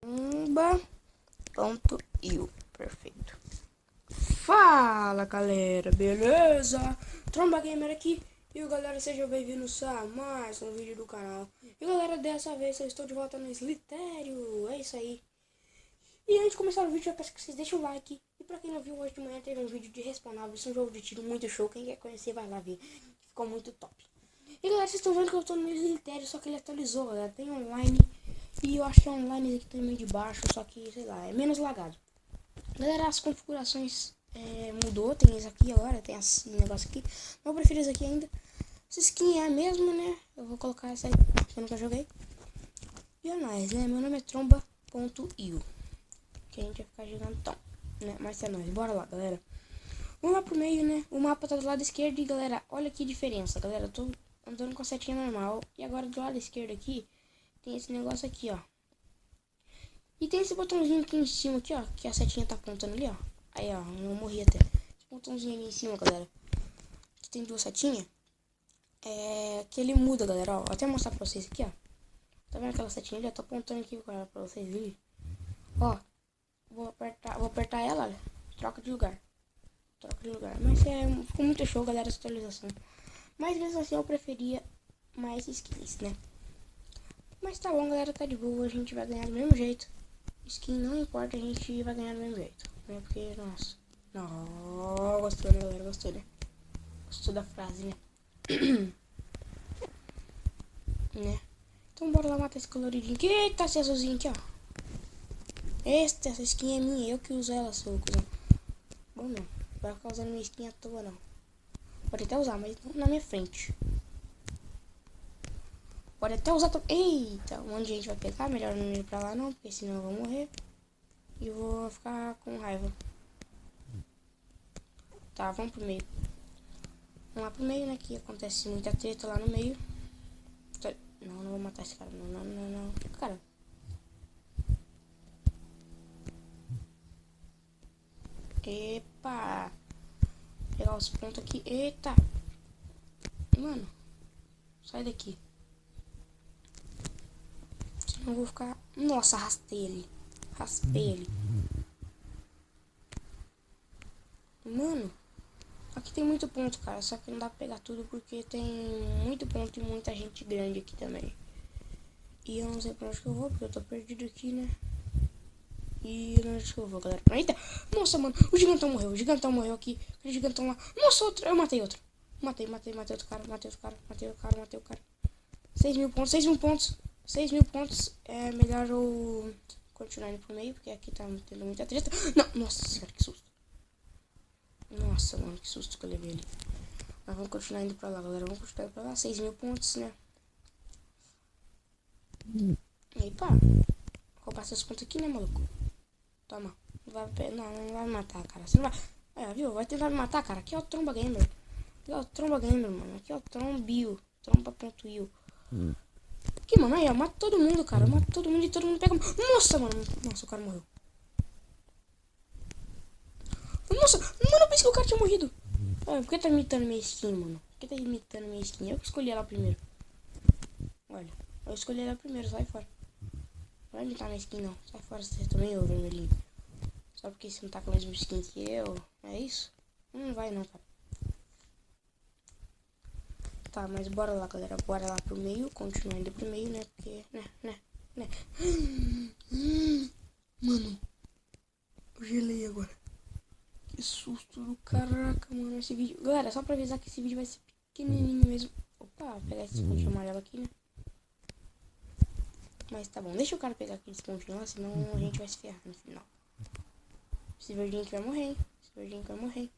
Tromba.io. Perfeito. Fala galera, beleza? Tromba Gamer aqui. E galera, sejam bem-vindos a mais um vídeo do canal. E galera, dessa vez eu estou de volta no Slitério. É isso aí. E antes de começar o vídeo, eu peço que vocês deixem o like. E pra quem não viu, hoje de manhã teve um vídeo de Respawnáveis, um jogo de tiro muito show. Quem quer conhecer vai lá ver. Ficou muito top. E galera, vocês estão vendo que eu tô no Slitério, só que ele atualizou, galera. Tem online. E eu acho que é online aqui também de baixo, só que, sei lá, é menos lagado. Galera, as configurações mudou, tem isso aqui agora, tem esse negócio aqui. Eu prefiro esse aqui ainda. Essa skin é a mesma, né? Eu vou colocar essa aí, que eu nunca joguei. E é nóis, né? Meu nome é Tromba.io. Que a gente vai ficar gigantão, né? Mas é nóis, bora lá, galera. Vamos lá pro meio, né? O mapa tá do lado esquerdo e, galera, olha que diferença, galera. Eu tô andando com a setinha normal. E agora do lado esquerdo aqui, tem esse negócio aqui, ó. E tem esse botãozinho aqui em cima, aqui, ó, que a setinha tá apontando ali, ó. Aí, ó, eu morri até. Esse botãozinho ali em cima, galera. Aqui tem duas setinhas. Que ele muda, galera, ó. Vou até mostrar pra vocês aqui, ó. Tá vendo aquela setinha ali? Eu tô apontando aqui pra vocês verem. Ó, vou apertar ela, olha. Troca de lugar. Troca de lugar. Mas ficou muito show, galera, essa atualização. Mas mesmo assim eu preferia mais skins, né? Mas tá bom, galera, tá de boa. A gente vai ganhar do mesmo jeito. Skin não importa, a gente vai ganhar do mesmo jeito, né? Porque, nossa. Não, gostou, né, galera? Gostou, né? Gostou da frase, né? Né? Então bora lá matar esse coloridinho aqui. Eita, esse azulzinho aqui, ó. Essa skin é minha, eu que uso ela, seu cuzão. Bom, não. Vai ficar usando minha skin à toa, não. Pode até usar, mas não na minha frente. Pode até usar também. Eita, um monte de gente vai pegar. Melhor não ir pra lá, não, porque senão eu vou morrer. E eu vou ficar com raiva. Tá, vamos pro meio. Vamos lá pro meio, né? Que acontece muita treta lá no meio. Não, não vou matar esse cara. Não. Cara. Epa. Pegar os pontos aqui. Eita. Mano. Sai daqui. Senão eu vou ficar... Nossa, raspei ele. Raspei ele. Mano. Aqui tem muito ponto, cara. Só que não dá pra pegar tudo porque tem muito ponto e muita gente grande aqui também. E eu não sei pra onde que eu vou, porque eu tô perdido aqui, né? E onde que eu vou, galera? Eita! Nossa, mano, o gigantão morreu aqui. Aquele gigantão lá. Nossa, outro, eu matei outro. Matei outro cara, matei o cara. 6.000 pontos, 6.000 pontos. 6.000 pontos. É melhor eu continuar indo pro meio, porque aqui tá tendo muita treta. Não, nossa senhora, que susto. Nossa, mano, que susto que eu levei ali. Mas vamos continuar indo pra lá, galera. Vamos continuar indo pra lá. 6.000 pontos, né? Epa. Roubar seus pontos aqui, né, maluco? Toma. Não vai me matar, cara. Você não vai... viu? Vai tentar me matar, cara. Aqui é o Tromba Gamer. Aqui é o Tromba Gamer, mano. Aqui é o Trombio. Tromba.io. Aqui, mano. Aí, eu mato todo mundo, cara. Eu mato todo mundo e todo mundo pega... Nossa, mano. Nossa, o cara morreu. Nossa, mano, eu pensei que o cara tinha morrido. Por que tá imitando minha skin, mano? Por que tá imitando minha skin? Eu que escolhi ela primeiro. Olha, eu escolhi ela primeiro, sai fora. Não vai imitar minha skin, não. Sai fora você também, ô vermelhinho. Só porque você não tá com a mesma skin que eu. É isso? Não vai não, cara. Tá, mas bora lá, galera. Bora lá pro meio. Continuar indo pro meio, né? Porque, né. Mano. Eu gelei agora. Que susto do caraca, mano. Esse vídeo... Galera, só pra avisar que esse vídeo vai ser pequenininho mesmo. Opa, vou pegar esse pontinho amarelo aqui, né? Mas tá bom. Deixa o cara pegar aquele pontinho lá, senão a gente vai se ferrar no final. Esse verdinho que vai morrer, hein? Esse verdinho que vai morrer.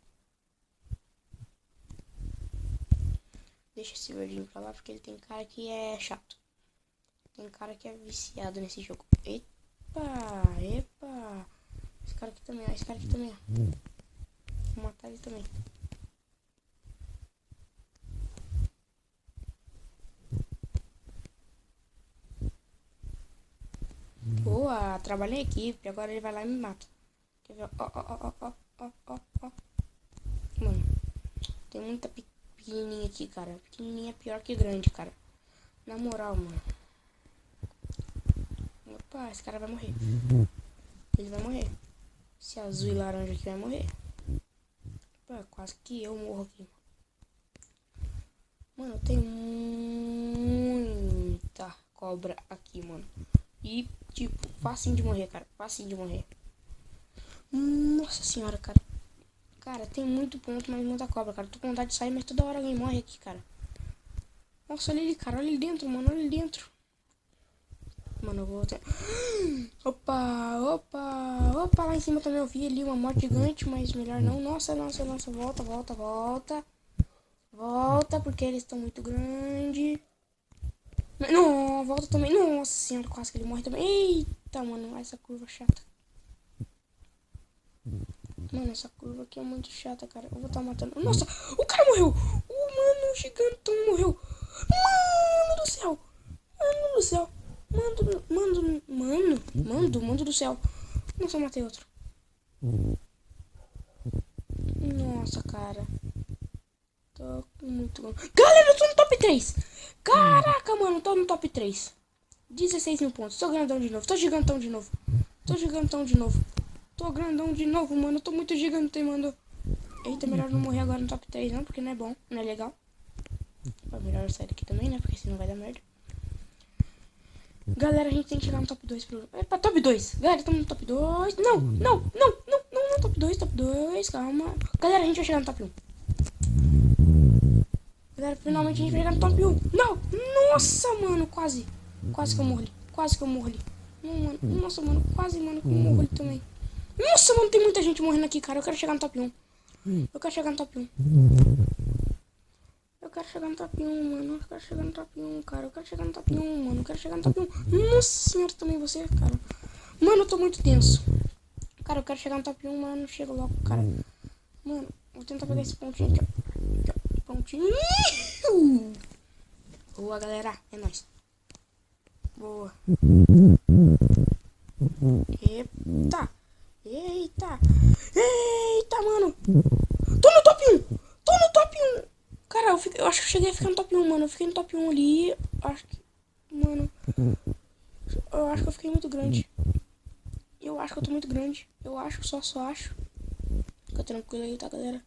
Deixa esse verdinho pra lá, porque ele tem cara que é chato. Tem cara que é viciado nesse jogo. Epa. Esse cara aqui também, ó. Vou matar ele também. Boa, trabalhei em equipe. Agora ele vai lá e me mata. Quer ver? Ó. Mano, tem muita pequenininha aqui, cara. Pequenininha é pior que grande, cara. Na moral, mano. Opa, esse cara vai morrer. Ele vai morrer. Esse azul e laranja aqui vai morrer. Opa, quase que eu morro aqui. Mano, tem muita cobra aqui, mano. E, tipo, facinho de morrer, cara. Facinho de morrer. Nossa senhora, cara. Cara, tem muito ponto, mas muita cobra, cara. Tô com vontade de sair, mas toda hora alguém morre aqui, cara. Nossa, olha ali, cara. Olha ali dentro, mano. Olha ali dentro. Mano, eu vou até... Opa, opa, opa. Lá em cima também eu vi ali uma morte gigante, mas melhor não. Nossa, nossa, nossa. Volta, volta, volta. Volta, porque eles estão muito grandes. Não, volta também. Nossa senhora, quase que ele morre também. Eita, mano, essa curva chata. Mano, essa curva aqui é muito chata, cara. Eu vou estar matando. Nossa, o cara morreu. O mano gigantão morreu. Mano do céu. Mano do céu. Mano do céu. Nossa, eu matei outro. Nossa, cara. Tô muito... Galera, eu tô no top 3. Caraca, mano, tô no top 3. 16 mil pontos. Tô grandão de novo. Tô gigantão de novo. Tô gigantão de novo. Tô grandão de novo, mano. Eu tô muito gigante, mano. Eita, melhor não morrer agora no top 3, não, porque não é bom. Não é legal. Melhor eu sair daqui também, né? Porque senão vai dar merda. Galera, a gente tem que chegar no top 2 pro... Epa, top 2. Galera, estamos no top 2. Não, top 2, top 2. Calma. Galera, a gente vai chegar no top 1. Galera, finalmente a gente vai chegar no top 1. Não! Nossa, mano, quase. Quase que eu morro ali. Quase que eu morro ali. Não, mano. Nossa, mano, quase, mano, que eu morro ali também. Nossa, mano, tem muita gente morrendo aqui, cara. Eu quero chegar no top 1. Eu quero chegar no top 1. Eu quero chegar no top 1, mano. Eu quero chegar no top 1, cara. Eu quero chegar no top 1, mano. Eu quero chegar no top 1. Nossa senhora, também você, cara. Mano, eu tô muito tenso. Cara, eu quero chegar no top 1, mano. Chega logo, cara. Mano, vou tentar pegar esse pontinho aqui, ó. Pontinho. Boa, galera. É nóis. Boa. Eita. Eita. Eita, mano. Tô no top 1. Tô no top 1. Cara, eu acho que eu cheguei a ficar no top 1, mano. Eu fiquei no top 1 ali. Acho que... Mano. Eu acho que eu fiquei muito grande. Eu acho que eu tô muito grande. Eu acho, só acho. Fica tranquilo aí, tá, galera?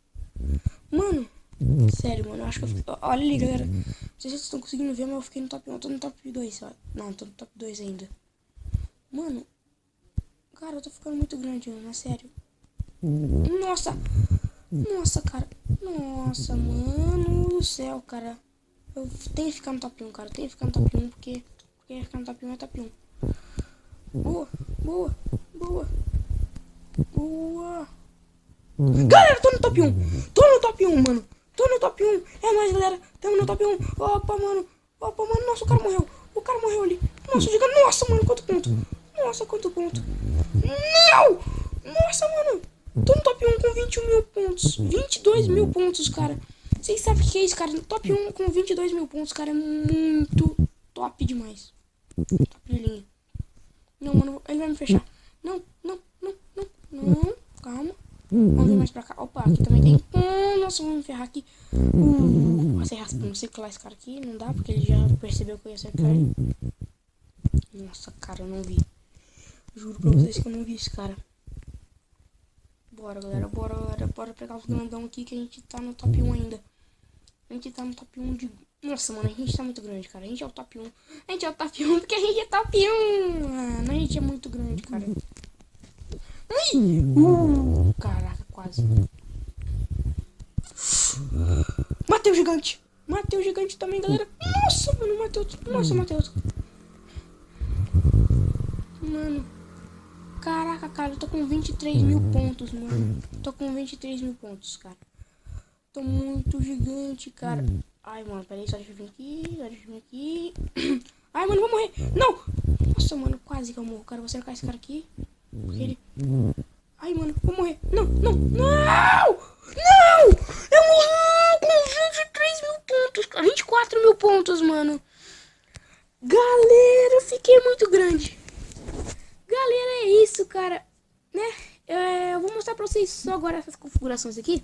Mano. Sério, mano. Eu acho que eu fiquei... Olha ali, galera. Não sei se vocês estão conseguindo ver, mas eu fiquei no top 1. Eu tô no top 2, ó. Não, tô no top 2 ainda. Mano. Cara, eu tô ficando muito grande, mano. É sério. Nossa. Nossa, cara. Nossa, mano do céu, cara. Eu tenho que ficar no top 1, cara. Eu tenho que ficar no top 1, porque ficar no top 1 é top 1. Boa, boa, boa. Boa. Galera, tô no top 1. Tô no top 1, mano. Tô no top 1. É nóis, galera. Tamo no top 1. Opa, mano. Opa, mano. Nossa, o cara morreu. O cara morreu ali. Nossa, gigante. Nossa, mano, quanto ponto. Nossa, quanto ponto. Não! Nossa, mano. Tô no top 1 com 21 mil pontos. 22 mil pontos, cara. Vocês sabem o que é isso, cara? No top 1 com 22 mil pontos, cara. É muito top demais. Top de linha. Não, mano. Ele vai me fechar. Não. Calma. Vamos vir mais pra cá. Opa, aqui também tem. Nossa, vamos me ferrar aqui. Passei raspando. Não sei colar esse cara aqui. Não dá, porque ele já percebeu que eu ia acertar ele. Nossa, cara, eu não vi. Juro pra vocês que eu não vi esse cara. Bora, galera. Bora pegar os grandão aqui que a gente tá no top 1 ainda. A gente tá no top 1 de... Nossa, mano, a gente tá muito grande, cara. A gente é o top 1. A gente é o top 1 porque a gente é top 1. Mano, a gente é muito grande, cara. Ai! Caraca, quase. Matei o gigante. Matei o gigante também, galera. Nossa, mano, matei outro. Nossa, matei outro. Mano. Caraca, cara, eu tô com 23 mil pontos, mano. Tô com 23 mil pontos, cara. Tô muito gigante, cara. Ai, mano, peraí, só deixa eu vir aqui. Ai, mano, vou morrer. Não! Nossa, mano, quase que eu morro, cara. Vou cercar esse cara aqui. Porque ele... Ai, mano, vou morrer. Não! Eu morri com 23 mil pontos, cara. 24 mil pontos, mano. Galera, eu fiquei muito grande. Galera, é isso, cara. Né? Eu vou mostrar pra vocês só agora essas configurações aqui.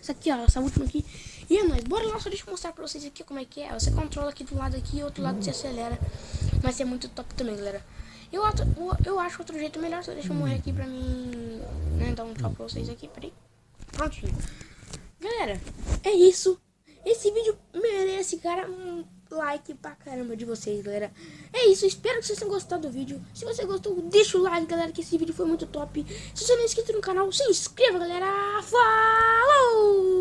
Essa aqui, ó, essa última aqui. E é nóis, bora lá, só deixa eu mostrar pra vocês aqui como é que é. Você controla aqui do lado aqui e outro lado você acelera. Mas é muito top também, galera. Eu acho outro jeito melhor. Só deixa eu morrer aqui pra mim, né, dar um tchau pra vocês aqui. Peraí. Prontinho. Galera, é isso. Esse vídeo merece, cara, um like pra caramba de vocês, galera. É isso, espero que vocês tenham gostado do vídeo. Se você gostou, deixa o like, galera, que esse vídeo foi muito top. Se você não é inscrito no canal, se inscreva, galera. Falou!